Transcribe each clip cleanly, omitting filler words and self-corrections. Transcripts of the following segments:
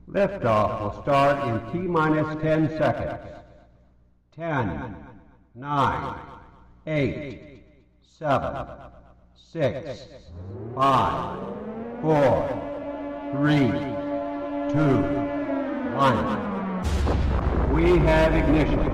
Liftoff will start in T-minus 10 seconds. 10, 9, 8, 7, 6, 5, 4, 3, 2, 1. We have ignition.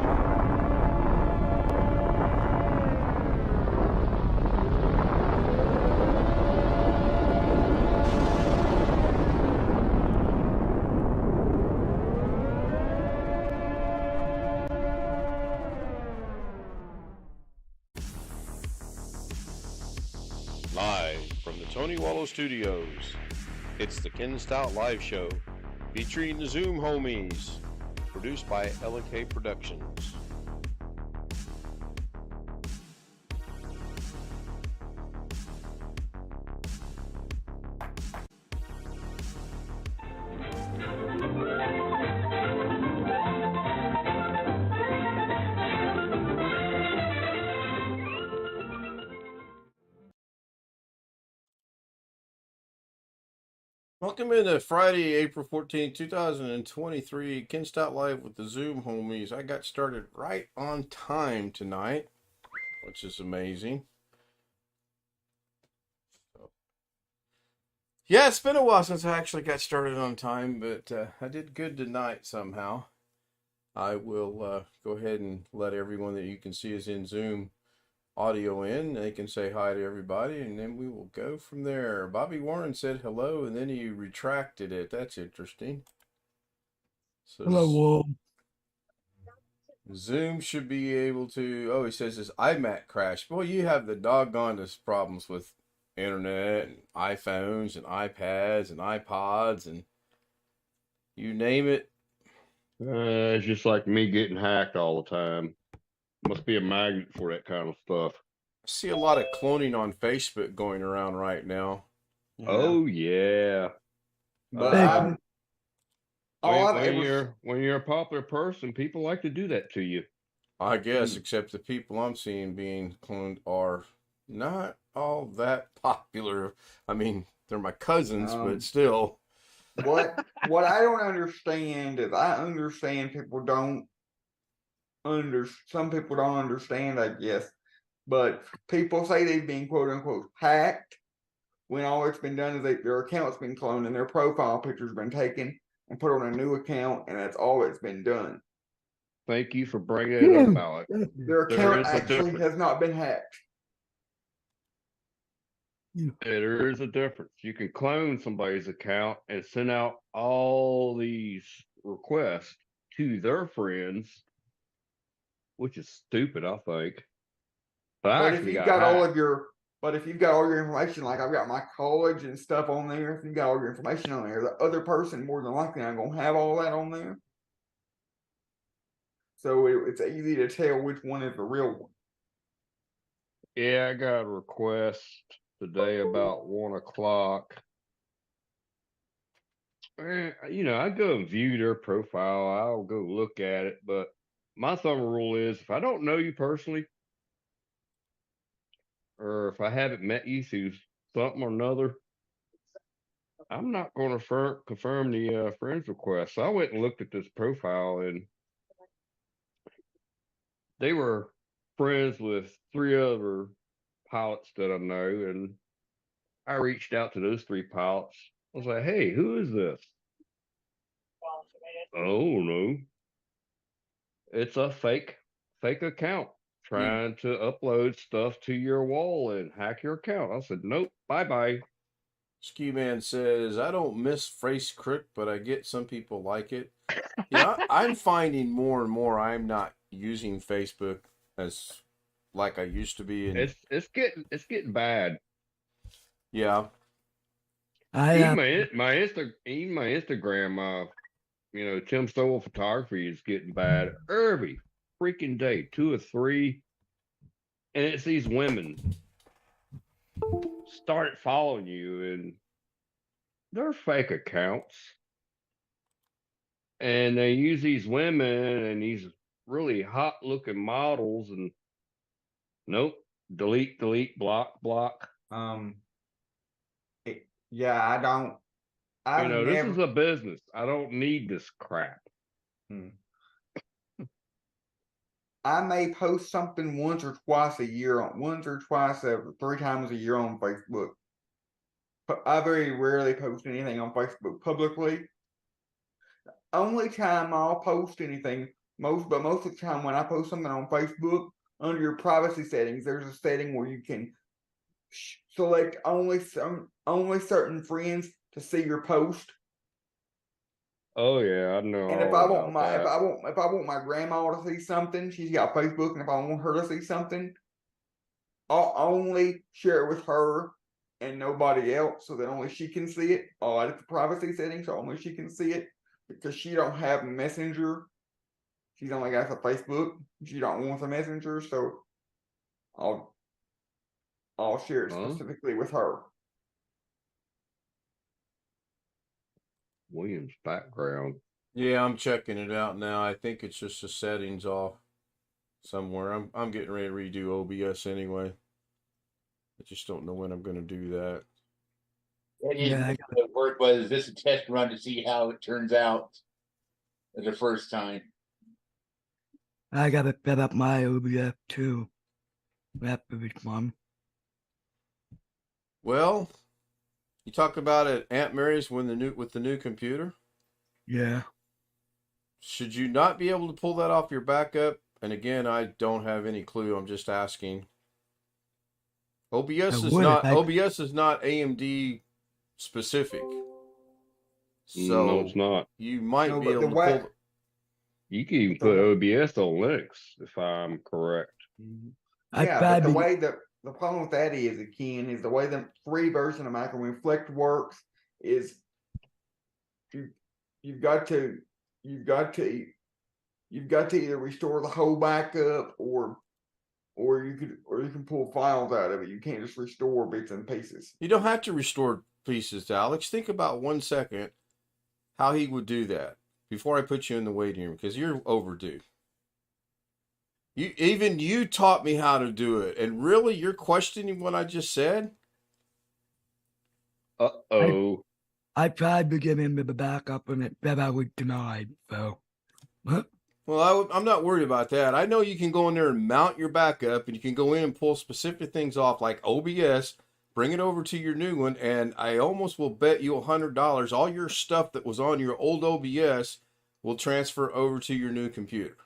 Live from the Tony Wallow Studios, it's the Ken Stout Live Show featuring the Zoom homies, produced by LK Productions. Welcome into Friday, April 14th, 2023, Ken Stout Live with the Zoom homies. I got started right on time tonight, which is amazing. Yeah, it's been a while since I actually got started on time, but I did good tonight somehow. I will go ahead and let everyone that you can see is in Zoom audio in. They can say hi to everybody, and then we will go from there. Bobby Warren said hello, and then he retracted it. That's interesting. So hello, Will. Zoom should be able to. Oh, he says his iMac crashed. Boy, you have the doggonest problems with internet and iPhones and iPads and iPods and you name it. It's just like me getting hacked all the time. Must be a magnet for that kind of stuff. I see a lot of cloning on Facebook going around right now. Yeah. Oh yeah, But when you're a popular person, people like to do that to you. I guess, except the people I'm seeing being cloned are not all that popular. I mean, they're my cousins, but still. What I don't understand is I understand people don't some people don't understand, I guess, but people say they've been quote unquote hacked when all it's been done is their account's been cloned and their profile picture's been taken and put on a new account, and that's all it's been done. Thank you for bringing it up, Alex. Their account actually has not been hacked. There is a difference. You can clone somebody's account and send out all these requests to their friends, which is stupid, I think. But if you've got all your information, like I've got my college and stuff on there, if you've got all your information on there, the other person more than likely not gonna have all that on there. So it's easy to tell which one is the real one. Yeah, I got a request today about 1 o'clock. You know, I go and view their profile. I'll go look at it, but my thumb rule is if I don't know you personally, or if I haven't met you through something or another, I'm not going to confirm the friends request. So I went and looked at this profile, and they were friends with 3 other pilots that I know, and I reached out to those 3 pilots. I was like, "Hey, who is this?" Oh no, it's a fake account trying to upload stuff to your wall and hack your account. I said, "Nope, bye bye." Ski Man says, I don't miss Facebook, but I get some people like it. Yeah, I'm finding more and more I'm not using Facebook as like I used to be. And it's getting bad. Yeah. Even my Instagram, you know, Tim Stowell photography is getting bad every freaking day, 2 or 3, and it's these women start following you, and they're fake accounts, and they use these women and these really hot looking models, and nope, delete, block. Yeah, I don't I've This never. is a business. I don't need this crap. I may post something once or twice a year three times a year on Facebook. But I very rarely post anything on Facebook publicly. Only time I'll post anything, most of the time when I post something on Facebook, under your privacy settings, there's a setting where you can select only certain friends to see your post. Oh yeah, I know And if all I about want my that. if I want my grandma to see something, she's got Facebook, and if I want her to see something, I'll only share it with her and nobody else, so that only she can see it. I'll add it to privacy settings so only she can see it, because she don't have Messenger. She's only got the Facebook. She don't want the Messenger, so I'll share it Huh? specifically with her. William's background. Yeah, I'm checking it out now. I think it's just the settings off somewhere. I'm getting ready to redo OBS anyway. I just don't know when I'm going to do that. Yeah, the word was this a test run to see how it turns out the first time. I gotta set up my OBS too. That would be fun. Well, you talked about at Aunt Mary's with the new computer. Yeah. Should you not be able to pull that off your backup? And again, I don't have any clue. I'm just asking. OBS is not AMD specific. So No, it's not. You might be able to pull. You can even put OBS on Linux, if I'm correct. Yeah, but the problem with that is, again, is the way the free version of Micro Reflect works is you've got to either restore the whole backup or you can pull files out of it. You can't just restore bits and pieces. You don't have to restore pieces, Alex. Think about 1 second how he would do that before I put you in the waiting room, because you're overdue. You taught me how to do it, and really you're questioning what I just said? Uh-oh. I tried to get into the backup and it said I was denied, so. Huh? Well, I'm not worried about that. I know you can go in there and mount your backup, and you can go in and pull specific things off like OBS, bring it over to your new one, and I almost will bet you $100 all your stuff that was on your old OBS will transfer over to your new computer.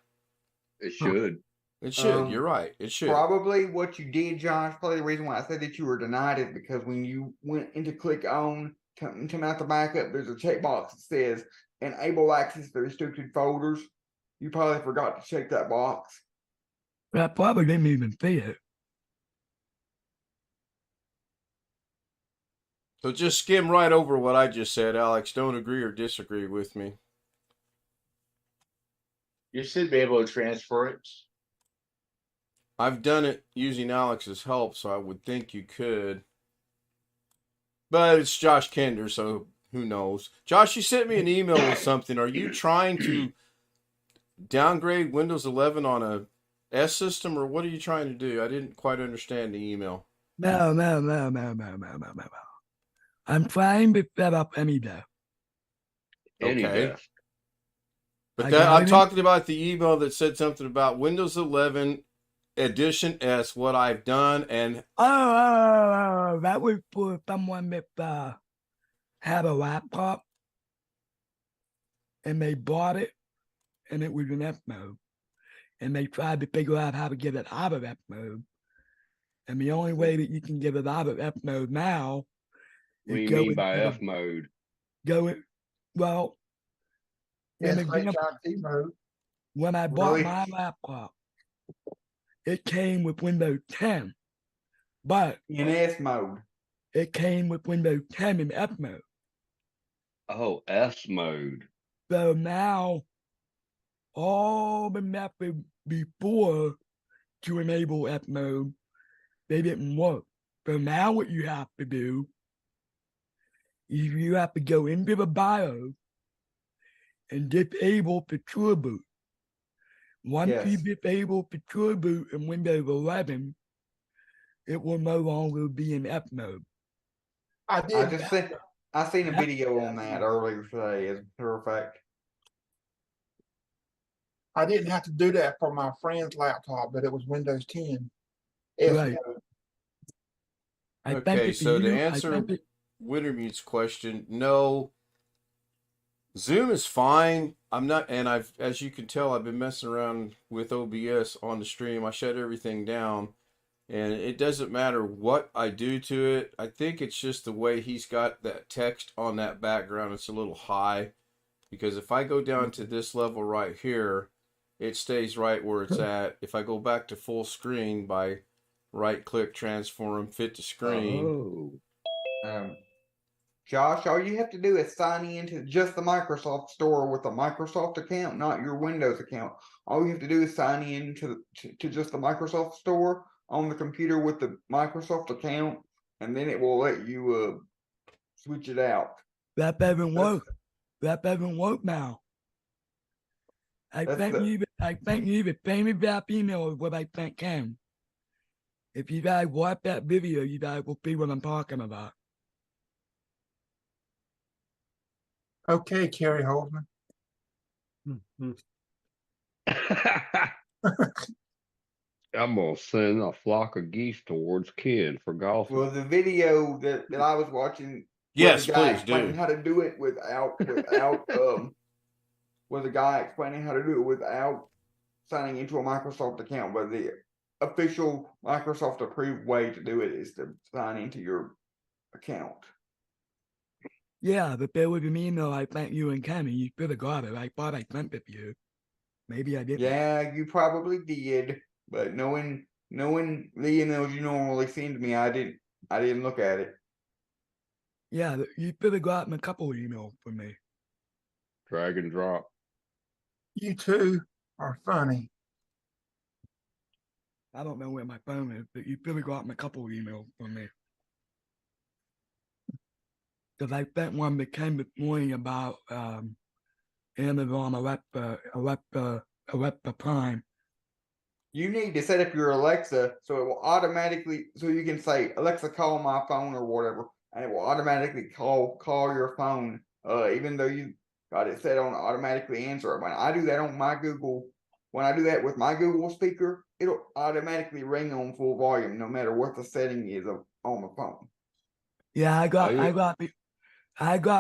It should. It should. You're right. It should. Probably what you did, Josh, probably the reason why I said that you were denied is because when you went into click on to mount the backup, there's a checkbox that says enable access to restricted folders. You probably forgot to check that box. I probably didn't even see it. So just skim right over what I just said, Alex. Don't agree or disagree with me. You should be able to transfer it. I've done it using Alex's help, so I would think you could. But it's Josh Kender, so who knows? Josh, you sent me an email with something. Are you trying to downgrade Windows 11 on a S system, or what are you trying to do? I didn't quite understand the email. No. I'm trying to set up any desk. Okay. But I'm talking about the email that said something about Windows 11 Edition S, what I've done, and that was for someone that had a laptop and they bought it and it was in F mode, and they tried to figure out how to get it out of F mode, and the only way that you can get it out of F mode now is what do you mean by F mode? Well, yes, mode. When I bought my laptop, it came with Windows 10, but in S mode. It came with Windows 10 in F mode. Oh, S mode. So now, all the methods before to enable F mode, they didn't work. So now what you have to do is you have to go into the BIOS and disable Secure Boot. Once you disable Secure Boot in Windows 11, it will no longer be in F mode. I just I seen a video on that earlier today, as a matter of fact. I didn't have to do that for my friend's laptop, but it was Windows 10. Right. I think Okay, if so to you, I answer think it, Wintermute's question, no. Zoom is fine. I'm not, and as you can tell, I've been messing around with OBS on the stream. I shut everything down, and it doesn't matter what I do to it. I think it's just the way he's got that text on that background. It's a little high, because if I go down to this level right here, it stays right where it's at. If I go back to full screen by right-click, transform, fit to screen. Oh. Josh, all you have to do is sign in to just the Microsoft Store with a Microsoft account, not your Windows account. All you have to do is sign in to just the Microsoft Store on the computer with the Microsoft account, and then it will let you switch it out. that doesn't work. That doesn't work now. I think you even pay me back email is what I think can. If you guys watch that video, you guys will see what I'm talking about. Okay, Kerry Holzman. I'm gonna send a flock of geese towards Ken for golfing. Well, the video that I was watching, Yes, the guy please explaining do. how to do it without was a guy explaining how to do it without signing into a Microsoft account, but the official Microsoft approved way to do it is to sign into your account. Yeah, but there was an email I sent you and Kenny. You should have got it. I thought I sent it to you. Maybe I didn't. Yeah, you probably did, but knowing the emails you normally send me, I didn't look at it. Yeah, you should have gotten a couple of emails from me. Drag and drop. You two are funny. I don't know where my phone is, but you should have gotten a couple of emails from me. Because I sent one that came this morning about Amazon Alexa Prime. You need to set up your Alexa so it will automatically, so you can say, Alexa, call my phone or whatever, and it will automatically call your phone, even though you got it set on automatically answer it. When I do that on my Google, when I do that with my Google speaker, it'll automatically ring on full volume, no matter what the setting is on the phone. Yeah, I got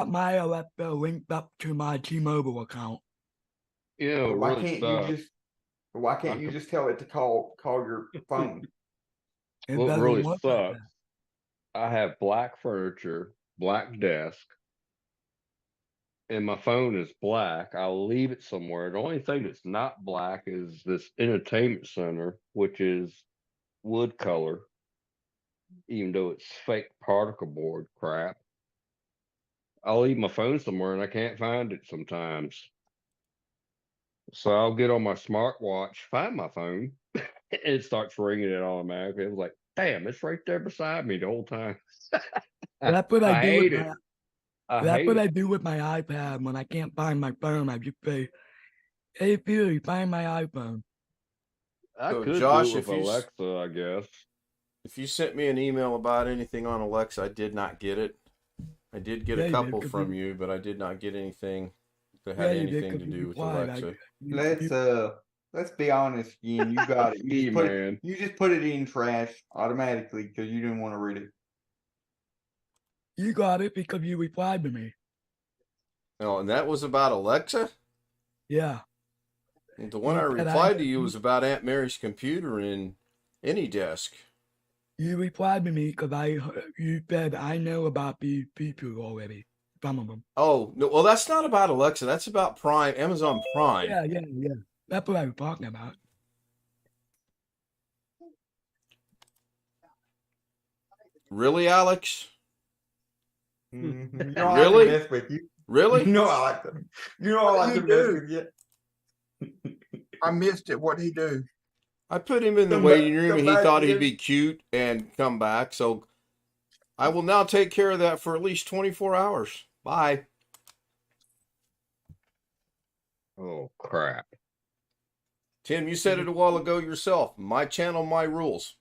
my Alexa linked up to my T-Mobile account. You know, Why really can't sucks. you just tell it to call your phone? It What doesn't really work like sucks, I have black furniture, black desk, and my phone is black. I'll leave it somewhere. The only thing that's not black is this entertainment center, which is wood color, even though it's fake particle board crap. I'll leave my phone somewhere and I can't find it sometimes. So I'll get on my smartwatch, find my phone, and it starts ringing it automatically. I was like, damn, it's right there beside me the whole time. That's what I do hate with it. I do with my iPad when I can't find my phone. I just say, "Hey Siri, find my iPhone." I So, could Josh, do it with Alexa, I guess. if you sent me an email about anything on Alexa, I did not get it. I did get a couple from you, but I did not get anything that had anything to do with Alexa. Let's be honest, Ian. You got it. Man. You just put it in trash automatically because you didn't want to read it. You got it because you replied to me. Oh, and that was about Alexa? Yeah. The one I replied to you was about Aunt Mary's computer in AnyDesk. You replied to me because you said I know about these people already. Some of them. Oh, no, well, that's not about Alexa. That's about Prime, Amazon Prime. Yeah. That's what I was talking about. Really, Alex? Mm-hmm. You know, really? I like to mess with you. Really? You know I like to. You know I like to mess with you. I missed it. What'd he do? I put him in the waiting room, and he thought he'd be cute and come back. So I will now take care of that for at least 24 hours. Bye. Oh, crap. Tim, you said it a while ago yourself. My channel, my rules.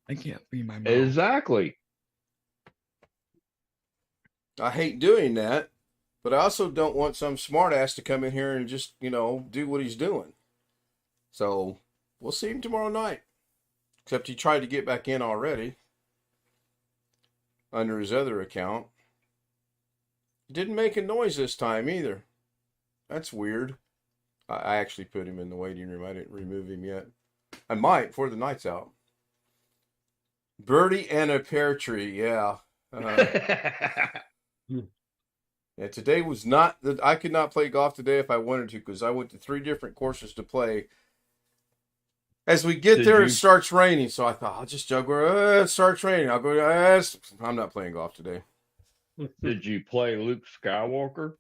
I can't see my mouth. Exactly. I hate doing that, but I also don't want some smartass to come in here and just, do what he's doing. So we'll see him tomorrow night. Except he tried to get back in already under his other account. He didn't make a noise this time either. That's weird. I actually put him in the waiting room. I didn't remove him yet. I might before the night's out. Birdie and a pear tree, yeah. Yeah, today was not that I could not play golf today if I wanted to because I went to 3 different courses to play. As we get there, it starts raining, so I thought I'll just juggle. It starts raining. I'll go. I'm not playing golf today. Did you play Luke Skywalker?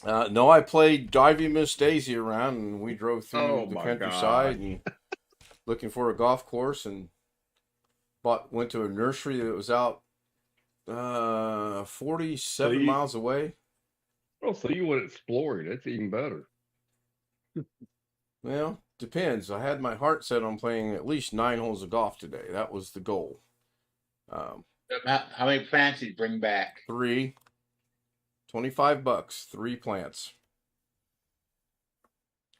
No, I played Diving Miss Daisy around, and we drove through the countryside and looking for a golf course, and went to a nursery that was out 47 miles away. Oh, so you went exploring. That's even better. Well, depends. I had my heart set on playing at least 9 holes of golf today. That was the goal. How many plants did you bring back? 3. $25, 3 plants.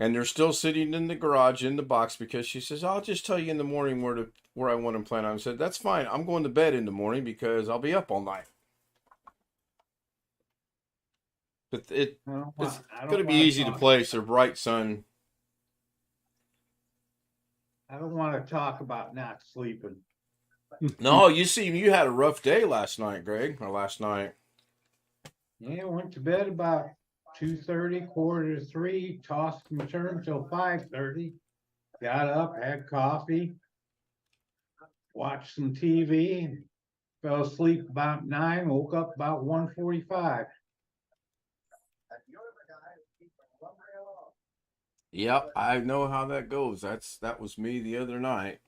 And they're still sitting in the garage in the box because she says, I'll just tell you in the morning where I want them planted. I said, that's fine. I'm going to bed in the morning because I'll be up all night. But it's going to be easy to place. They're bright sun. I don't want to talk about not sleeping. No, you had a rough day last night, Greg, or last night. Yeah, I went to bed about 2:30, 2:45, tossed and turned till 5:30. Got up, had coffee, watched some TV, fell asleep about 9, woke up about 1:45. Yep, I know how that goes. That was me the other night.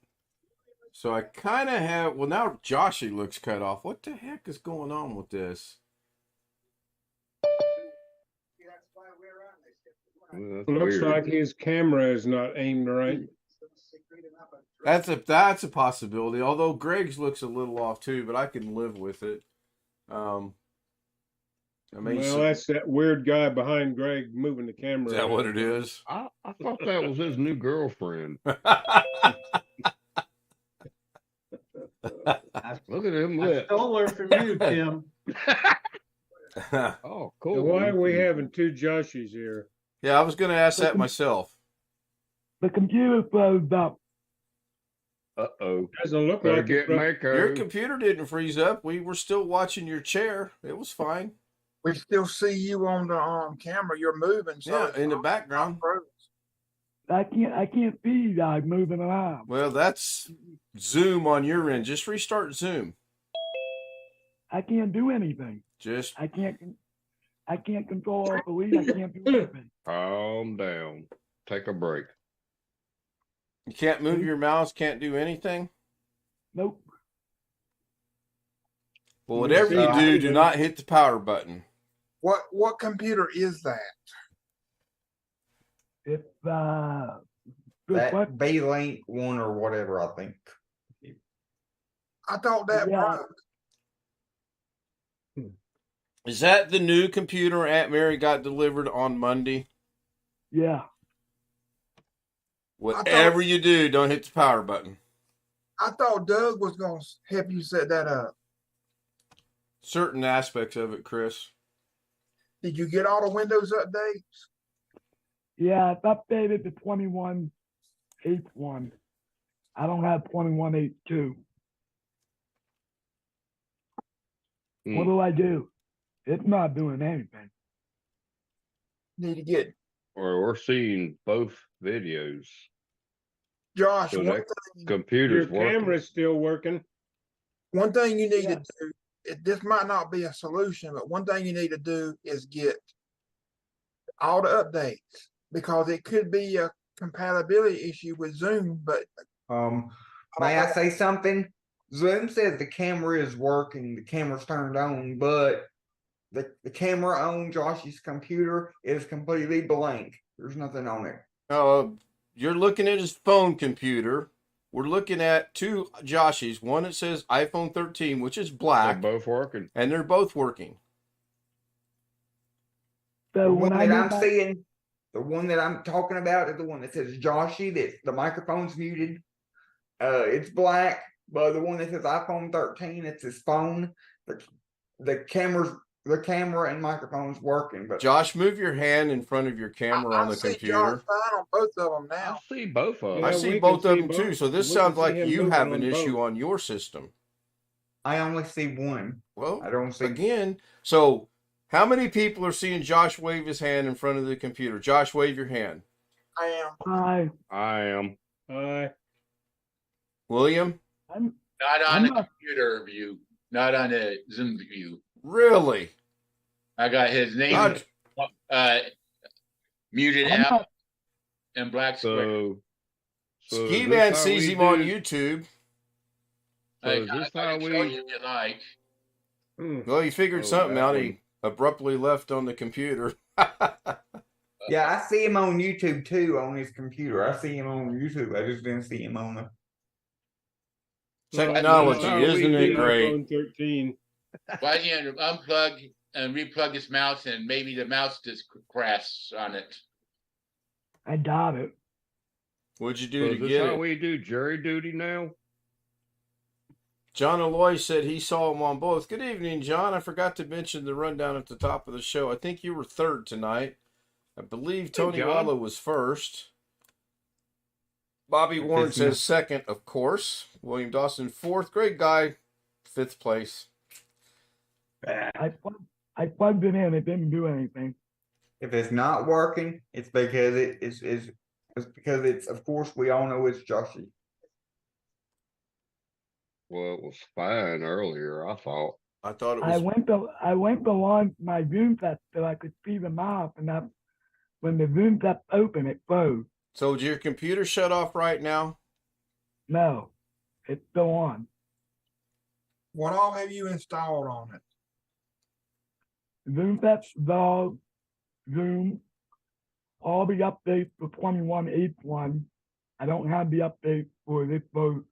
So I kind of have. Well, now Joshy looks cut off. What the heck is going on with this? Looks like his camera is not aimed right. That's a possibility. Although Greg's looks a little off too, but I can live with it. That's that weird guy behind Greg moving the camera. Is that what it is? I thought that was his new girlfriend. Look at him I lips. stole her from you, Tim. Oh, cool. So why are we having 2 Joshies here? Yeah, I was going to ask that myself. The computer froze up. Uh-oh. Doesn't look Better like get Mako. Your computer didn't freeze up. We were still watching your chair. It was fine. We still see you on the camera. You're moving. So Yeah, in the background. I can't see you guys moving around. Well, that's Zoom on your end. Just restart Zoom. I can't do anything. I can't control our police. I can't do anything. Calm down. Take a break. You can't move your mouse, can't do anything? Nope. Well, whatever you do not hit the power button. What computer is that? It's That B-Link one or whatever, I think. I thought that broke. Is that the new computer Aunt Mary got delivered on Monday? Yeah. Whatever you do, don't hit the power button. I thought Doug was going to help you set that up. Certain aspects of it, Chris. Did you get all the Windows updates? Yeah, it's updated to 21.8.1. I don't have 21.8.2. What do I do? It's not doing anything. Need to get We're seeing both videos. Josh. So One that thing, computer's Your working. camera's still working. one thing you need to do. This might not be a solution, but one thing you need to do is get all the updates because it could be a compatibility issue with Zoom. But May I say something? Zoom says the camera is working, the camera's turned on, but the camera on Josh's computer is completely blank. There's nothing on it. You're looking at his phone computer. We're looking at 2 Joshies. One that says iPhone 13, which is black. They're both working. And they're both working. The when one I that made I'm my, seeing, the one that I'm talking about is the one that says Joshy, that the microphone's muted. It's black, but the one that says iPhone 13, it's his phone. The camera and microphone's working, but Josh, move your hand in front of your camera on I the see Josh computer. fine on both of them I now. see both of them. I Yeah, see we both can of see them too. both. So this We can sounds see like him you moving have an on issue both. on your system. I only see one. Well, I don't see. again, so how many people are seeing Josh wave his hand in front of the computer? Josh, wave your hand. I am. I am. William? Not I'm on the not- computer view, not on the Zoom view. Really? I got his name muted I'm out not, and black square. So Ski is Man this how sees we him on do- YouTube. So is this I how can show we? you if you like. Well, he figured Oh, something that out. one. He abruptly left on the computer. Yeah, I see him on YouTube too on his computer. I see him on YouTube. I just didn't see him on the. Technology, That's how we isn't it do. great? iPhone 13. Why don't you unplug and replug his mouse, and maybe the mouse just crashed on it. I doubt it. What'd you So do is to this get how it? we do jury duty now? John Aloy said he saw him on both. Good evening, John. I forgot to mention the rundown at the top of the show. I think you were third tonight. I believe Tony John. Wallow was first. Bobby Warren Fifth, says second, of course. William Dawson fourth. Great guy, fifth place. I plugged it in. It didn't do anything. If it's not working, it's because it's because it's, of course, we all know it's Joshy. Well, it was fine earlier, I thought. I thought it I was. went to launch my Zoom test so I could see the map, and that when the Zoom test opened, it froze. So did your computer shut off right now? No, it's still on. What all have you installed on it? Zoom test, dog, Zoom, all the updates for 21.8.1. I don't have the update for this vote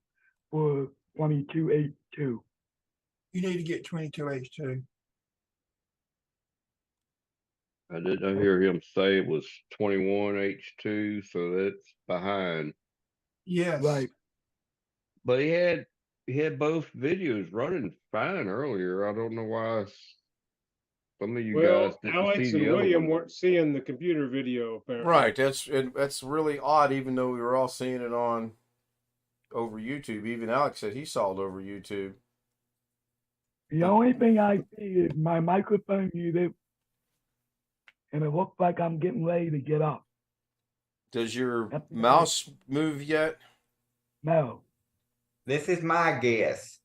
for 22.8.2. You need to get 22H2. I didn't hear him say it was 21H2, so that's behind. Yes. Right. But he had both videos running fine earlier. I don't know why some of you guys Well, didn't Alex see and the other William one. weren't seeing the computer video apparently. Right. That's really odd, even though we were all seeing it on over YouTube. Even Alex said he saw it over YouTube. The only thing I see is my microphone muted, and it looks like I'm getting ready to get up. Does your That's- mouse move yet? No. This is my guess.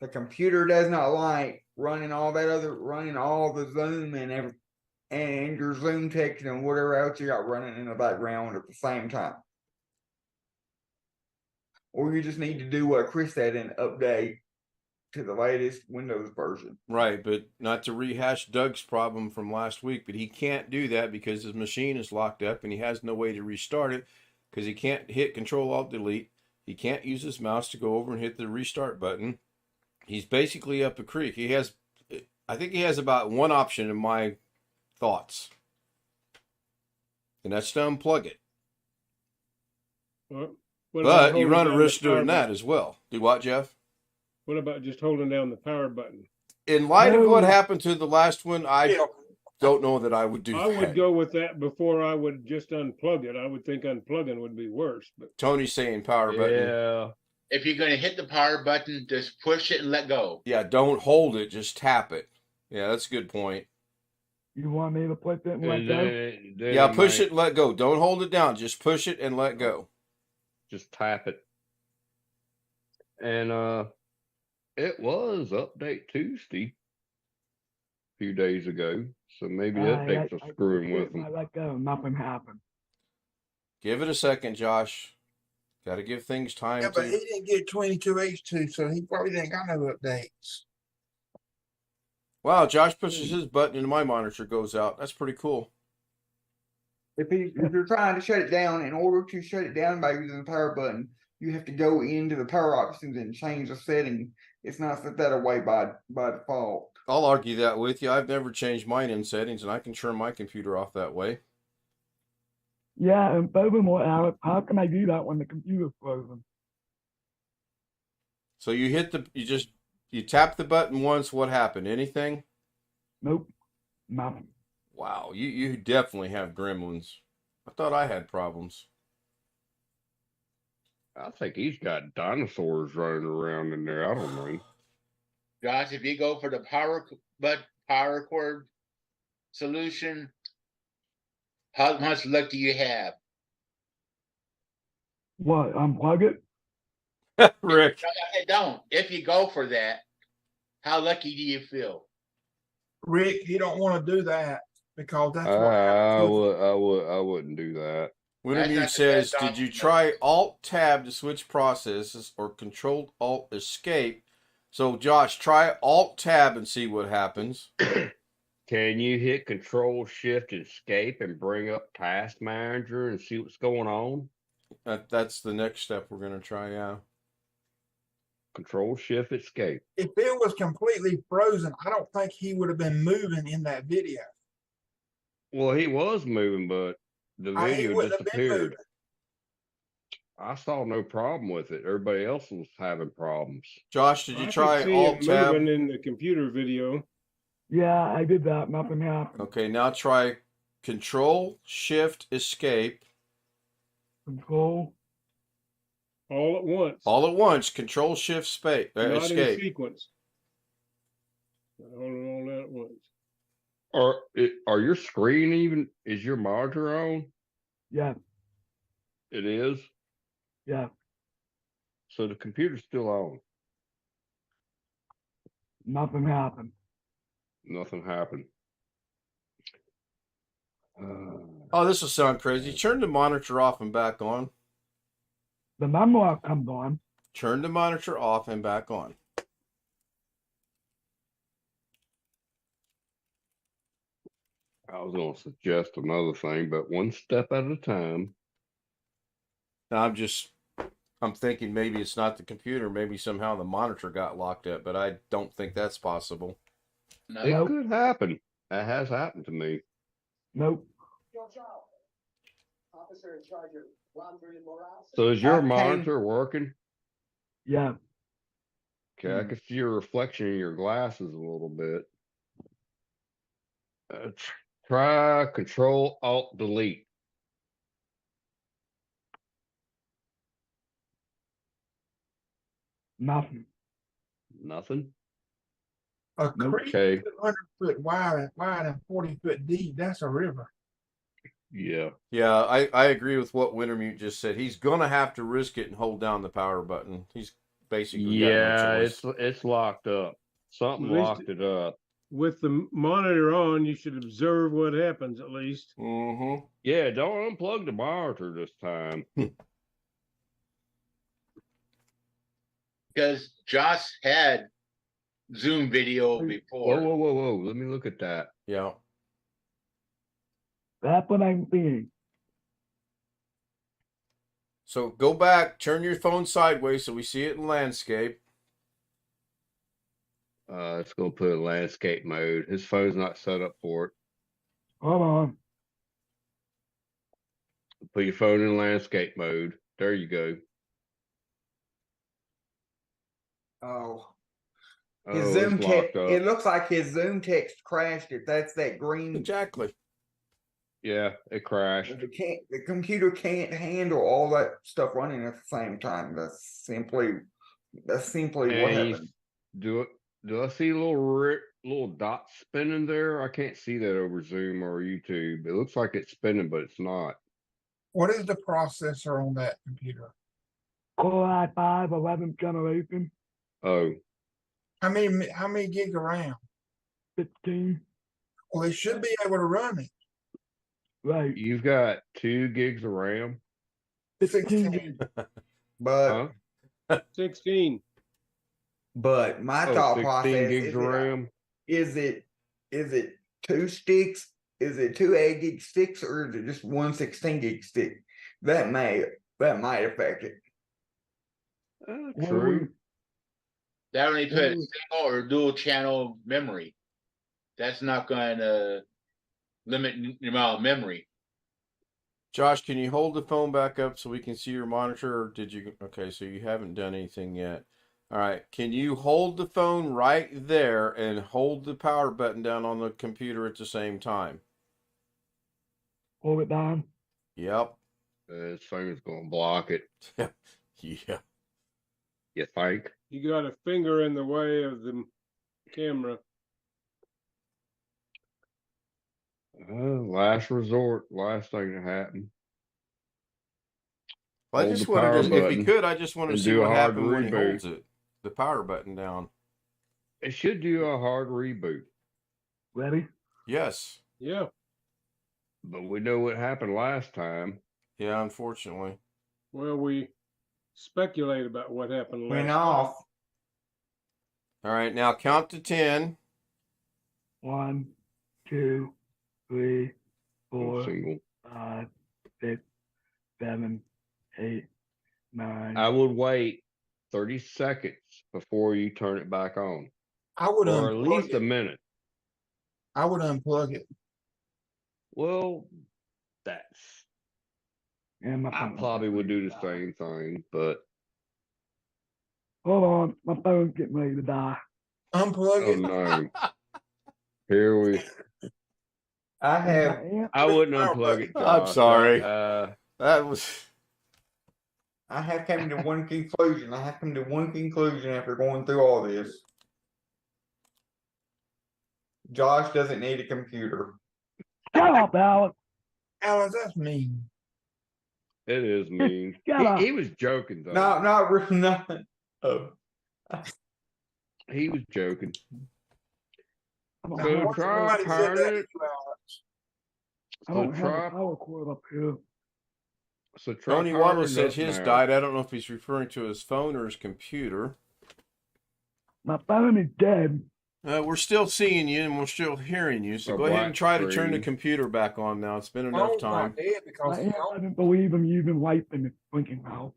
The computer does not like running all the Zoom and your Zoom text and whatever else you got running in the background at the same time. Or you just need to do what Chris said and update to the latest Windows version. Right, but not to rehash Doug's problem from last week, but he can't do that because his machine is locked up and he has no way to restart it because he can't hit Control-Alt-Delete. He can't use his mouse to go over and hit the restart button. He's basically up a creek. I think he has about one option in my thoughts, and that's to unplug it. What about But you holding run a down the risk power doing that button? as well. Do what, Jeff? What about just holding down the power button? In light of what No. happened to the last one, I Yeah. don't know that I would do I that. would go with that before I would just unplug it. I would think unplugging would be worse. But Tony's saying power button. Yeah. If you're going to hit the power button, just push it and let go. Yeah, don't hold it, just tap it. Yeah, that's a good point. You want me to push it and let And go? then Yeah, push might it and let go. Don't hold it down. Just push it and let go. just tap it. And it was update Tuesday a few days ago. So maybe updates are screwing with I them. let go. Nothing happened. Give it a second, Josh. Got to give things time Yeah, but to. he didn't get 22H2, so he probably didn't got no updates. Wow, Josh pushes his button and my monitor goes out. That's pretty cool. If you're trying to shut it down, in order to shut it down by using the power button, you have to go into the power options and change the setting. It's not set that away by default. I'll argue that with you. I've never changed mine in settings, and I can turn my computer off that way. Yeah, and furthermore, Alex, how can I do that when the computer's frozen? So you tap the button once. What happened? Anything? Nope, nothing. Wow, you definitely have gremlins. I thought I had problems. I think he's got dinosaurs running around in there. I don't know. Josh, if you go for the power cord solution, how much luck do you have? What, unplug it? Rick. Don't. If you go for that, how lucky do you feel? Rick, you don't want to do that because that's what I happens. wouldn't do that. Wintermute says, did you try Alt-Tab to switch processes or Control-Alt-Escape? So, Josh, try Alt-Tab and see what happens. Can you hit Control-Shift-Escape and bring up Task Manager and see what's going on? That's the next step we're going to try, yeah. Control-Shift-Escape. If it was completely frozen, I don't think he would have been moving in that video. Well, he was moving, but the video disappeared. I saw no problem with it. Everybody else was having problems. Josh, did you try Alt-Tab? Moving in the computer video. Yeah, I did that. Nothing happened. Okay, now try Control-Shift-Escape. Control. All at once. All at once. Control-Shift-Escape. Not in sequence. All at once. Are your screen even? Is your monitor on? Yeah. It is? Yeah. So the computer's still on. Nothing happened. Nothing happened. Oh, this will sound crazy. Turn the monitor off and back on. The memoir comes on. Turn the monitor off and back on. I was going to suggest another thing, but one step at a time. Now I'm thinking maybe it's not the computer. Maybe somehow the monitor got locked up, but I don't think that's possible. No. It could happen. That has happened to me. Nope. So is your monitor working? Yeah. Okay, I can see your reflection in your glasses a little bit. Try Control-Alt-Delete. Nothing. Nothing? A creek Okay. 100 foot wide and 40 foot deep. That's a river. Yeah. Yeah, I agree with what Wintermute just said. He's gonna have to risk it and hold down the power button. He's basically got no choice. it's locked up. Something locked it up. With the monitor on, you should observe what happens at least. Mm-hmm. Yeah, don't unplug the monitor this time. Because Josh had Zoom video before. Whoa. Let me look at that. Yeah. That's what I'm seeing. So go back, turn your phone sideways so we see it in landscape. Let's go put it in landscape mode. His phone's not set up for it. Hold on. Put your phone in landscape mode. There you go. Oh. Oh, His it's Zoom locked text, up. it looks like his Zoom text crashed. If that's that green, Exactly. Yeah, it crashed. the computer can't handle all that stuff running at the same time. That's simply what happened. Do I see a little dot spinning there? I can't see that over Zoom or YouTube. It looks like it's spinning, but it's not. What is the processor on that computer? Core i5 11th generation. Oh, How many gigs of RAM? 15. Well, they should be able to run it. Right. you've got 2 gigs of RAM. 16. But Huh? 16. but my Oh, thought 16 process gigs of RAM. is it 2 sticks? Is it 2 8 gig sticks, or is it just 1 16 gig stick? That might affect it. True. That only put single or dual channel memory. That's not going to limit the amount of memory. Josh, can you hold the phone back up so we can see your monitor? Or did you? Okay, so you haven't done anything yet. All right. Can you hold the phone right there and hold the power button down on the computer at the same time? Hold it down. Yep. His finger's gonna block it. Yeah. You think? You got a finger in the way of the camera. Last resort, last thing to happen. Well, I Hold just the power wanted to, if he button could, I just wanted to and see do a what hard happened when he reboot. holds it, the power button down. It should do a hard reboot. Ready? Yes. Yeah. But we know what happened last time. Yeah, unfortunately. Well, we speculate about what happened Went last off. All right, now count to 10. 1, 2, 3, 4, Single. 5, 6, 7, 8, 9. I would wait 30 seconds before you turn it back on. I would Or at unplug least a it. minute. I would unplug it. Well, that's. And my I phone. probably would do the same thing, but Hold on, my phone's getting ready to die. Unplug oh it. no. Here we. I have I wouldn't Power unplug it, button. Josh. I'm sorry. That was. come to one conclusion. I have come to one conclusion after going through all this. Josh doesn't need a computer. Shut up, Alex. Alex, that's mean. It is mean. Shut up. He was joking though. No, not really. Nothing. Oh, He was joking. I don't So have, try Somebody said powering that it. to you, Alex. I don't So have try. a power cord up here. So try Tony powering Wallace it said up his now. died. I don't know if he's referring to his phone or his computer. My phone is dead. We're still seeing you and we're still hearing you. So A go ahead and black try to turn the screen. computer back on now. It's been enough Phone's time. not dead because I it's on. didn't believe him using light in the blinking mouth.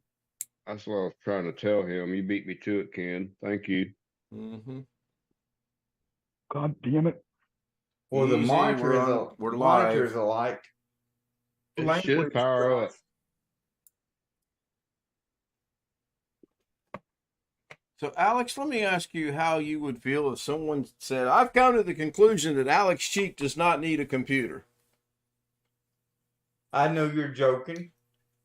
That's what I was trying to tell him. You beat me to it, Ken. Thank you. Mm-hmm. God damn it. well, the Easy, monitor is we're monitor live. is alike. It Language, should power up. Josh. So, Alex, let me ask you how you would feel if someone said, I've come to the conclusion that Alex Cheek does not need a computer. I know you're joking.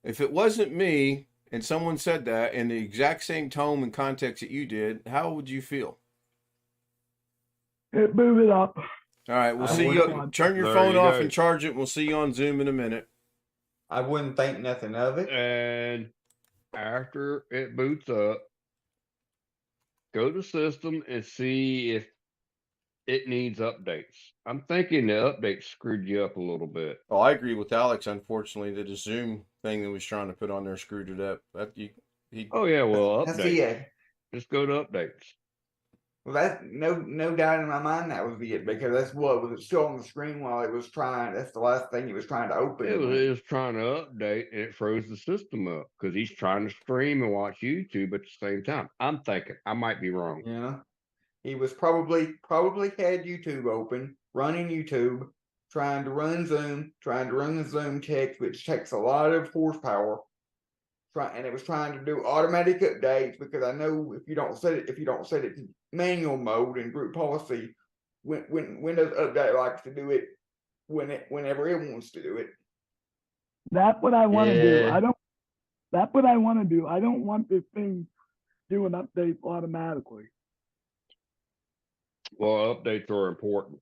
If it wasn't me and someone said that in the exact same tone and context that you did, how would you feel? Move it up. All right, we'll I see wouldn't- you. Turn your There phone you off go. and charge it. And we'll see you on Zoom in a minute. I wouldn't think nothing of it. And after it boots up, go to system and see if it needs updates. I'm thinking the update screwed you up a little bit. Well, I agree with Alex. Unfortunately, that the Zoom thing that was trying to put on there screwed it up. Oh yeah, well That's update. it. Just go to updates. Well, that's no doubt in my mind that was it because that's what was still on the screen while it was trying. That's the last thing it was trying to open. It was trying to update and it froze the system up because he's trying to stream and watch YouTube at the same time. I'm thinking I might be wrong. Yeah, he was probably had YouTube open, running YouTube, trying to run the Zoom text, which takes a lot of horsepower. And it was trying to do automatic updates because I know if you don't set it to manual mode in group policy, when Windows Update likes to do it whenever it wants to do it. That's what I want to do. Yeah. That's what I want to do. I don't want this thing doing updates automatically. Well, updates are important.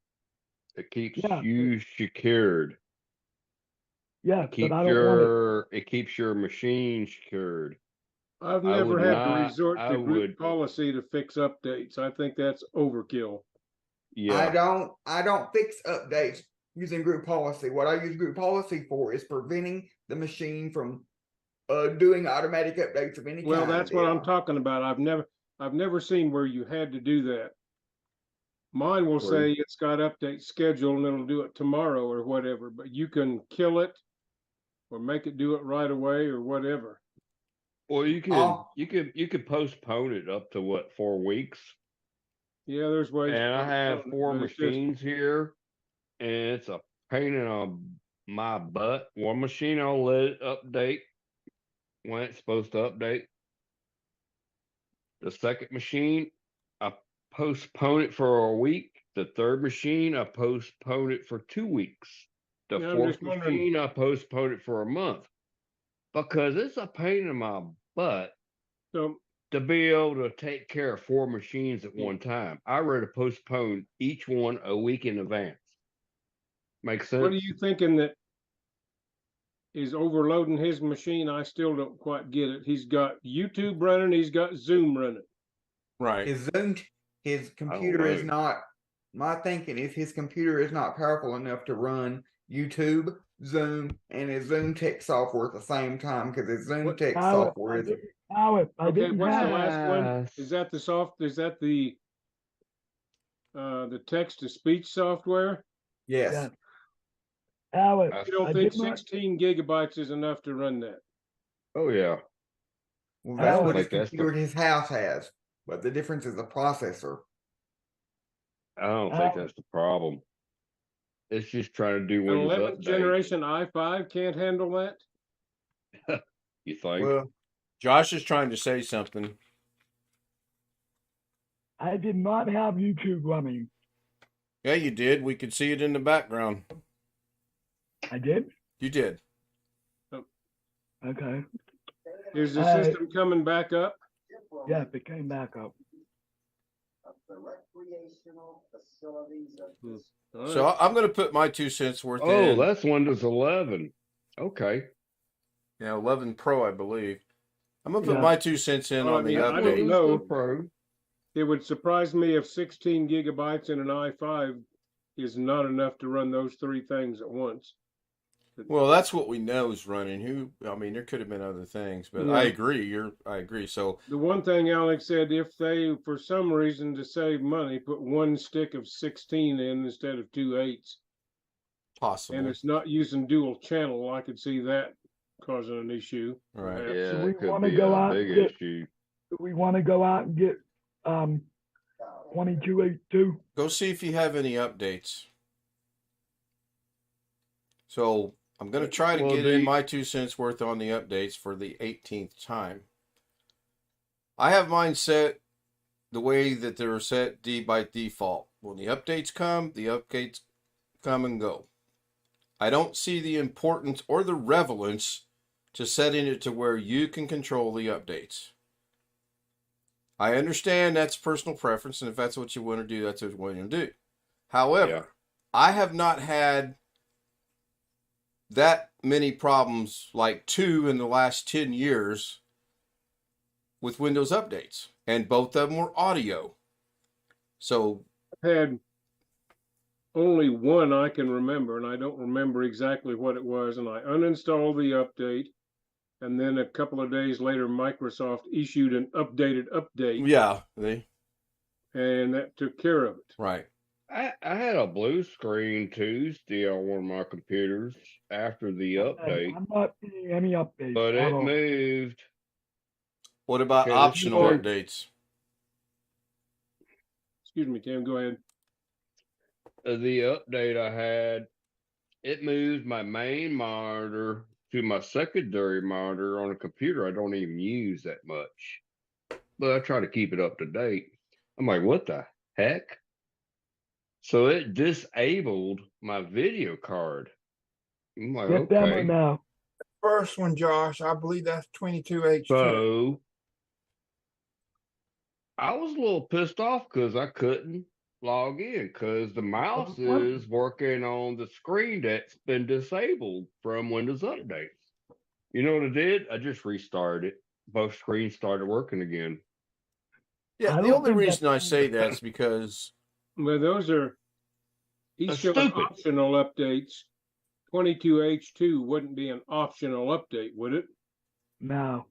It keeps Yeah. you secured. Yes, Keeps but I don't want it. it keeps your machine secured. I've I never would had not- to resort I to group would- policy to fix updates. I think that's overkill. Yeah. I don't fix updates using group policy. What I use group policy for is preventing the machine from doing automatic updates of any Well, kind. that's what I'm talking about. I've never seen where you had to do that. Mine will say it's got update schedule and it'll do it tomorrow or whatever, but you can kill it or make it do it right away or whatever. Well, you Oh. could postpone it up to what, 4 weeks? Yeah, there's ways. And I have postpone it, 4 but it's just- machines here, and it's a pain in my butt. One machine I'll let it update when it's supposed to update. The second machine, I postpone it for a week. The third machine, I postpone it for 2 weeks. The Yeah, I'm fourth just wondering- machine, I postpone it for a month. Because it's a pain in my butt So to be able to take care of 4 machines at one time. I rather postpone each one a week in advance. Makes sense? what are you thinking that is overloading his machine? I still don't quite get it. He's got YouTube running, he's got Zoom running. Right. His computer is know. not. My thinking is his computer is not powerful enough to run YouTube, Zoom, and his Zoom Tech software at the same time because his Zoom Tech software is. I Okay, didn't what's the have last one? Is that the text to speech software? Yes. Yeah. Alex, You don't I think did not- 16 gigabytes is enough to run that? Oh yeah. Well, that's Oh, what his like that's computer at his house has, but the difference is the processor. I don't think that's the problem. It's just trying to do An Windows 11th update. generation i5 can't handle that? You think? Well, Josh is trying to say something. I did not have YouTube running. Yeah, you did. We could see it in the background. I did? You did. Okay. Is the system coming back up? Yeah, it came back up. All So right. I'm going to put my 2 cents worth Oh, in. that's Windows 11. Okay. Yeah, 11 Pro, I believe. I'm going to put Yeah. my 2 cents in Oh, on the yeah, I don't update. know. Pro. It would surprise me if 16 gigabytes in an i5 is not enough to run those 3 things at once. Well, that's what we know is running. I mean, there could have been other things, but Yeah. I agree. I agree. So The one thing Alex said, if they, for some reason to save money, put 1 stick of 16 in instead of 2 8s, possible. and it's not using dual channel, I could see that causing an issue. Right. perhaps. Yeah, So we it could wanna be go a out big and get- issue. Do we want to go out and get 2282? Go see if you have any updates. So I'm going to try to Well, get in my 2 cents worth on the updates for the 18th time. I have mine set the way that they're set by default. When the updates come and go. I don't see the importance or the relevance to setting it to where you can control the updates. I understand that's personal preference, and if that's what you want to do, that's what you want to do. However, Yeah. I have not had that many problems, like 2 in the last 10 years, with Windows updates, and both of them were audio. So I've had only one I can remember, and I don't remember exactly what it was, and I uninstalled the update, and then a couple of days later, Microsoft issued an updated update, yeah, and that took care of it. right. I had a blue screen Tuesday on one of my computers after the update, I'm not seeing any updates. but at it all. moved. What about Okay, this optional is- updates? Excuse me, Tim, go ahead. The update I had, it moved my main monitor to my secondary monitor on a computer I don't even use that much. But I try to keep it up to date. I'm like, what the heck? So it disabled my video card. I'm like, Get them okay. now. First one, Josh, I believe that's 22H2. So I was a little pissed off because I couldn't log in because the mouse what? is working on the screen that's been disabled from Windows updates. You know what I did? I just restarted it. Both screens started working again. Yeah, I the don't only think reason I that's- say that is because Well, those are, he's That's showing stupid. optional updates. 22H2 wouldn't be an optional update, would it? No.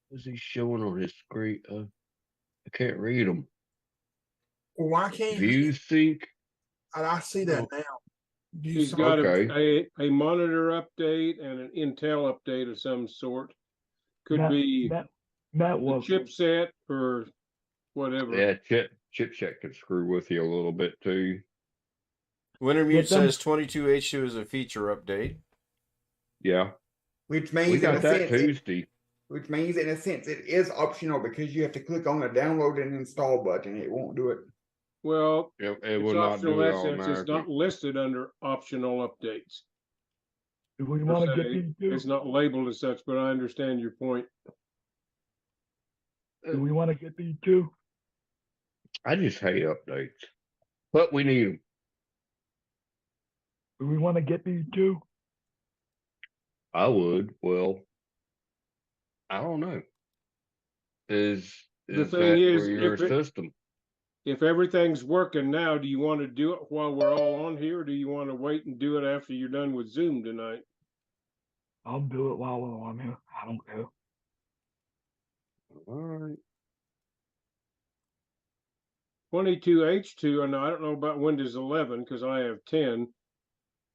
What's he showing on his screen? I can't read them. Well, why can't View sync. I see that now? Do you He's see- got Okay. a monitor update and an Intel update of some sort. Could be That the was chipset or whatever. Yeah, chip check could screw with you a little bit too. Wintermute Get them- says 22H2 is a feature update. Yeah, Which we means in got a that sense, Tuesday. which means in a sense it is optional because you have to click on the download and install button. It won't do it. Well, It it's will not optional do it in that sense. It's automatically. not listed under optional updates. Do we per want to get se. these two? It's not labeled as such, but I understand your point. Do we want to get these two? I just hate updates, but we need them. Do we want to get these two? I would. Well, I don't know. Is The is thing that is, for your if it- system? If everything's working now, do you want to do it while we're all on here, or do you want to wait and do it after you're done with Zoom tonight? I'll do it while we're on here. I don't care. All right. 22H2, and I don't know about Windows 11 because I have 10,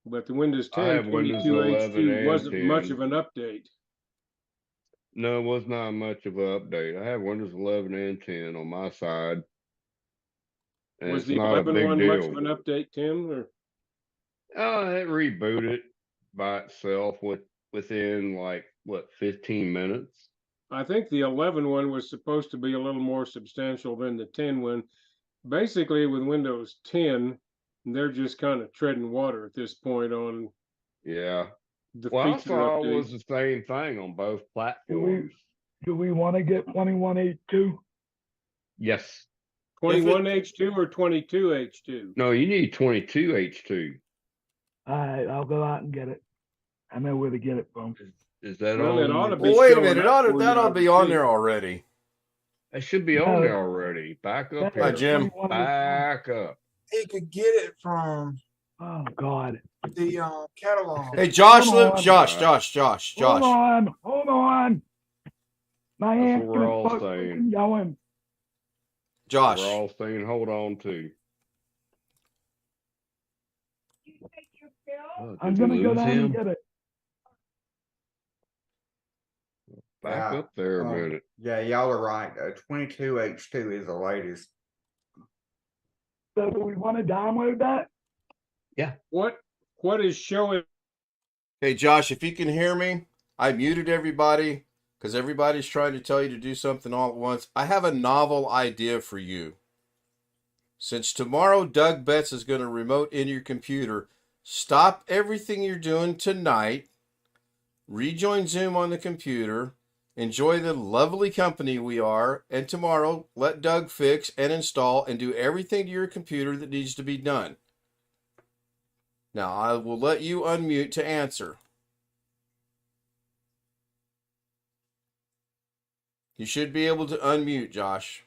but the Windows I 10 have Windows 11 22H2 and wasn't much 10. of an update. No, it was not much of an update. I have Windows 11 and 10 on my side. And Was it's the not a 11 big one deal. much of an update, Tim? Or It rebooted by itself within like what 15 minutes. I think the 11 one was supposed to be a little more substantial than the 10 one. Basically, with Windows 10, they're just kind of treading water at this point on Yeah. the Well, I feature saw update. was the same thing on both platforms. Do we want to get 21H2? Yes. 21H2 or 22H2? No, you need 22H2. All right, I'll go out and get it. I know where to get it from. Is that Well, on? it ought to be Well, wait a showing minute. up for you, That ought I to be would on think. there already. It should be No. on there already. Back up No, Hi, here. Jim. 21H2. Back up. He could get it from Oh, God. the catalog. Hey, Josh, Hold on. Josh. Hold on. My That's aunt what we're is all fucking saying. going. Josh. We're all saying hold on to. Oh, I'm did we gonna go lose down and him? get it. Back Yeah, up there a minute. Yeah, y'all are right. 22H2 is the latest. So do we want to download that? What is showing? Hey, Josh, if you can hear me, I muted everybody because everybody's trying to tell you to do something all at once. I have a novel idea for you. Since tomorrow Doug Betts is going to remote in your computer, stop everything you're doing tonight, rejoin Zoom on the computer, enjoy the lovely company we are, and tomorrow let Doug fix and install and do everything to your computer that needs to be done. Now, I will let you unmute to answer. You should be able to unmute, Josh.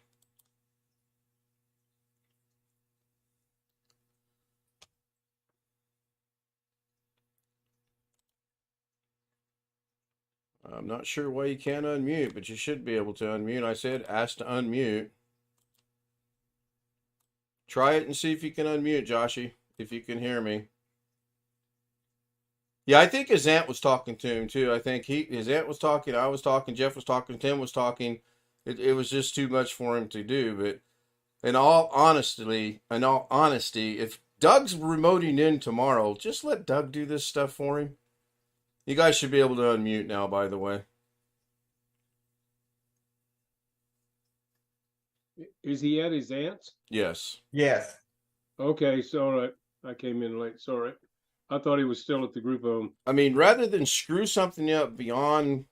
I'm not sure why you can't unmute, but you should be able to unmute. I said ask to unmute. Try it and see if you can unmute, Joshy, if you can hear me. Yeah, I think his aunt was talking to him too. I think his aunt was talking, I was talking, Jeff was talking, Tim was talking. It was just too much for him to do. But in all honesty, if Doug's remoting in tomorrow, just let Doug do this stuff for him. You guys should be able to unmute now, by the way. Is he at his aunt's? Yes. Yes. Okay, so all right. I came in late. Sorry. I thought he was still at the group home. I mean, rather than screw something up beyond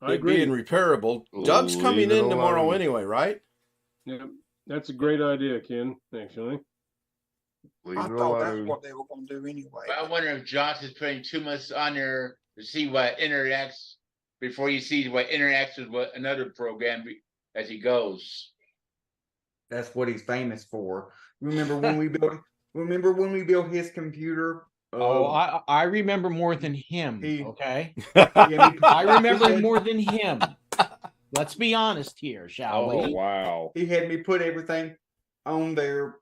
I it agree. being repairable, Doug's Leave coming it in tomorrow alone. anyway, right? Yeah, that's a great idea, Ken, actually. Leave I it thought that's alone. what they were gonna do anyway. I wonder if Josh is putting too much on there to see what interacts before you see what interacts with what another program as he goes. That's what he's famous for. Remember when we built his computer? Oh, I remember more than him. he- Okay, Yeah, I remember more than him. Let's be honest here, shall Oh we? wow. He had me put everything on there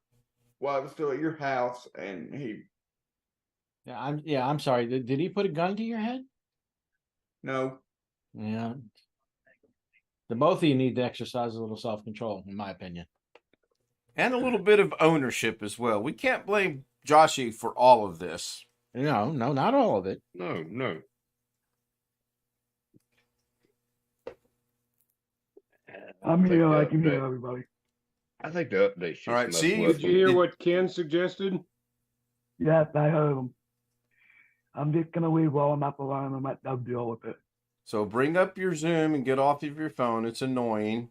while I was still at your house, and he Yeah, I'm sorry. Did he put a gun to your head? no. Yeah. The both of you need to exercise a little self-control, in my opinion. And a little bit of ownership as well. We can't blame Joshy for all of this. No, not all of it. No. I'm I think here. the I can hear update- everybody. I think the update's just All right, messing see, with Did you hear Did- what Ken suggested? Yes, I heard them. I'm just gonna leave while I'm at the line and let Doug deal with it. So bring up your Zoom and get off of your phone. It's annoying.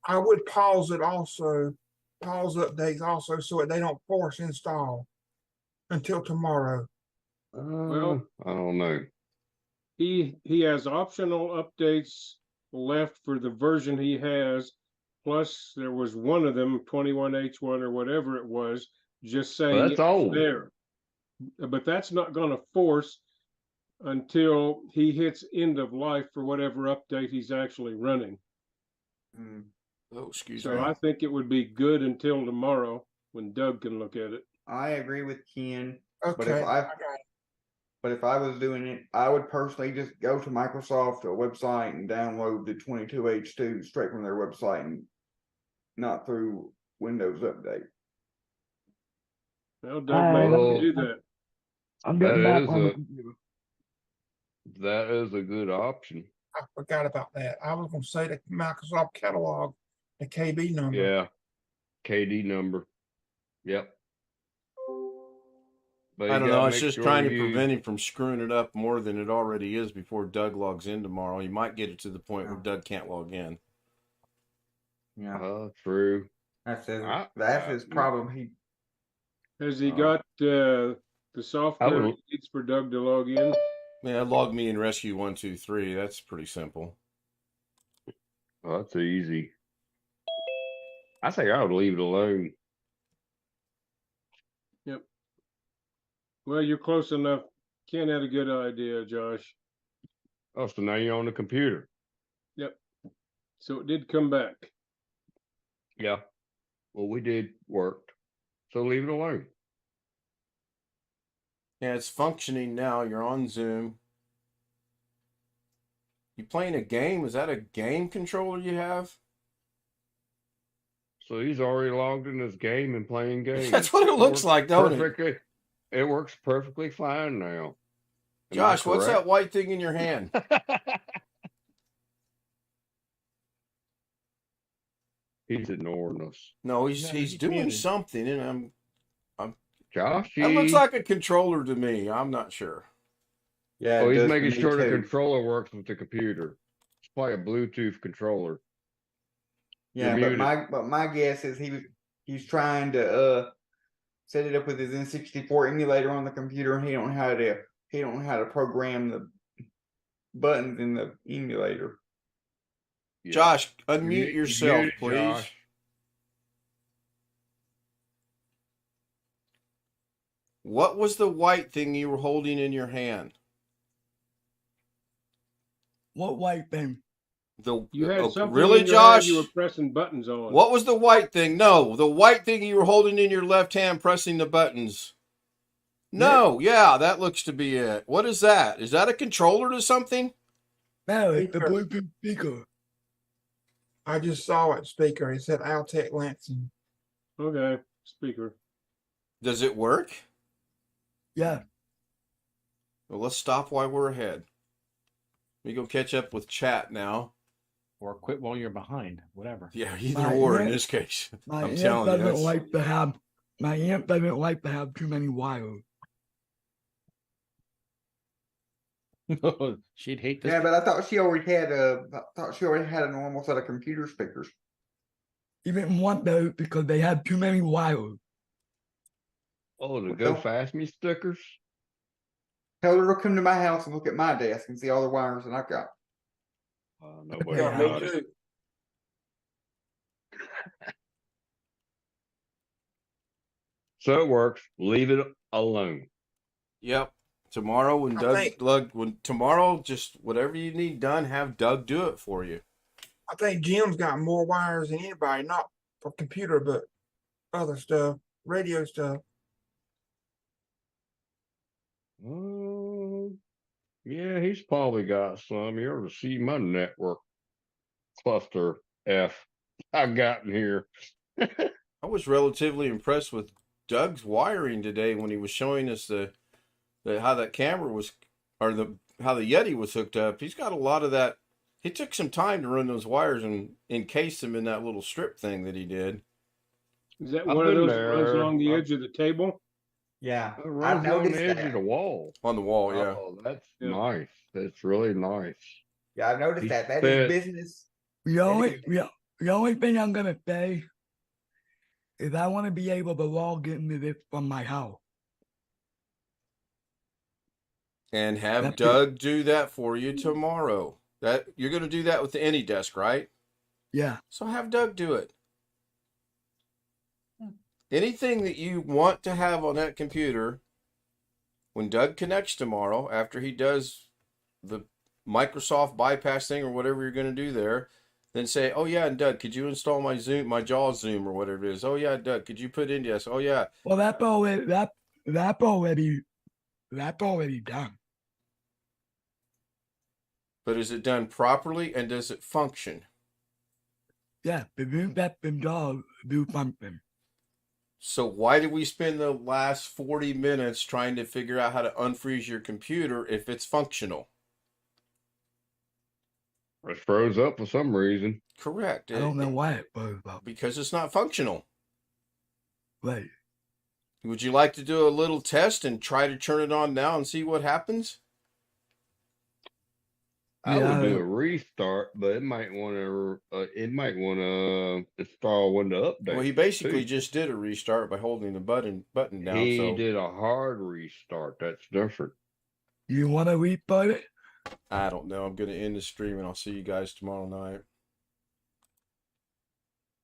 I would pause it also, pause updates also, so that they don't force install until tomorrow. Well, I don't know. he has optional updates left for the version he has. Plus, there was one of them, 21H1 or whatever it was, just saying That's it's old. there. But that's not going to force until he hits end of life for whatever update he's actually running. Oh, excuse So me. I think it would be good until tomorrow when Doug can look at it. I agree with Ken. Okay, I got it. But if I was doing it, I would personally just go to Microsoft website and download the 22H2 straight from their website and not through Windows Update. Well, Doug may have to do that. I'm getting back is on the a- computer. That is a good option. I forgot about that. I was gonna say the Microsoft catalog, the KB number. Yeah. KD number. Yep. But I you don't gotta know. It's make just sure trying to you- prevent him from screwing it up more than it already is before Doug logs in tomorrow. He might get it to the point where Doug can't log in. Yeah, True. that's I- his problem. He Has he got the software would- he needs for Doug to log in? Yeah, log me in rescue 123. That's pretty simple. Oh, that's easy. I think I would leave it alone. Yep. Well, you're close enough. Ken had a good idea, Josh. Oh, so now you're on the computer. Yep. So it did come back. Yeah. Well, we did work. So leave it alone. Yeah, it's functioning now. You're on Zoom. You playing a game? Is that a game controller you have? So he's already logged in his game and playing games. That's what it looks like, don't it? Perfectly. It works perfectly fine now. Am I Josh, what's that correct? white thing in your hand? He's ignoring us. No, he's he's doing muted. something, and Josh, that looks like a controller to me. I'm not sure. yeah. oh, it he's does making for me sure the too. controller works with the computer. It's probably a Bluetooth controller. Yeah, You're but my guess is he's trying to set it up with his N64 emulator on the computer, and he don't know how to program the buttons in the emulator. Yeah. Josh, You're unmute yourself, muted, please. Josh. What was the white thing you were holding in your hand? What white thing? You had something really, in your hand Josh? you were pressing buttons on. What was the white thing? No, the white thing you were holding in your left hand, pressing the buttons. No, yeah, that looks to be it. What is that? Is that a controller to something? No, it's the Speaker. Bluetooth speaker. I just saw it, speaker. It said Altec Lansing. Okay, speaker. Does it work? Yeah. Well, let's stop while we're ahead. Let me go catch up with chat now. Or quit while you're behind. Whatever. Yeah, either My or in aunt- this case. My I'm aunt telling you. doesn't that's- like to have. My aunt doesn't like to have too many wires. She'd hate this. Yeah, but I thought she already had a normal set of computer speakers. He didn't want those because they had too many wires. Oh, the Well, Go don't- Fast Me stickers? Tell her to come to my house and look at my desk and see all the wires that I've got. Nobody Yeah, got it. So it works. Leave it alone. Yep. Tomorrow when tomorrow, just whatever you need done, have Doug do it for you. I think Jim's got more wires than anybody, not for computer, but other stuff, radio stuff. Yeah, he's probably got some. You ever see my network? cluster F I've gotten here. I was relatively impressed with Doug's wiring today when he was showing us the how that camera was, or how the Yeti was hooked up. He's got a lot of that. He took some time to run those wires and encase them in that little strip thing that he did. Is that I've one of been those that runs there. along the edge of the table? Yeah, It I've runs along noticed the edge of that. the wall. On the wall, yeah. Oh, that's Yeah. nice. That's really nice. Yeah, I've noticed He that. That said- is business. The only, the only thing I'm gonna say is I want to be able to log into this from my house. And have That's it. Doug do that for you tomorrow. That you're going to do that with the AnyDesk, right? Yeah. So have Doug do it. Anything that you want to have on that computer, when Doug connects tomorrow, after he does the Microsoft bypass thing or whatever you're going to do there, then say, "Oh yeah, and Doug, could you install my Zoom, my JAWS Zoom or whatever it is? Oh yeah, Doug, could you put in yes? Oh yeah." Well, that's already done. But is it done properly and does it function? Yeah, the new that's been done do something. So why did we spend the last 40 minutes trying to figure out how to unfreeze your computer if it's functional? It froze up for some reason. Correct. I don't know why it froze up. Because it's not functional. Right. Would you like to do a little test and try to turn it on now and see what happens? I Yeah, would do a restart, but it might want to install Windows Update. Well, he basically too. just did a restart by holding the button down. He So did a hard restart. That's different. You want to restart it? I don't know. I'm going to end the stream and I'll see you guys tomorrow night.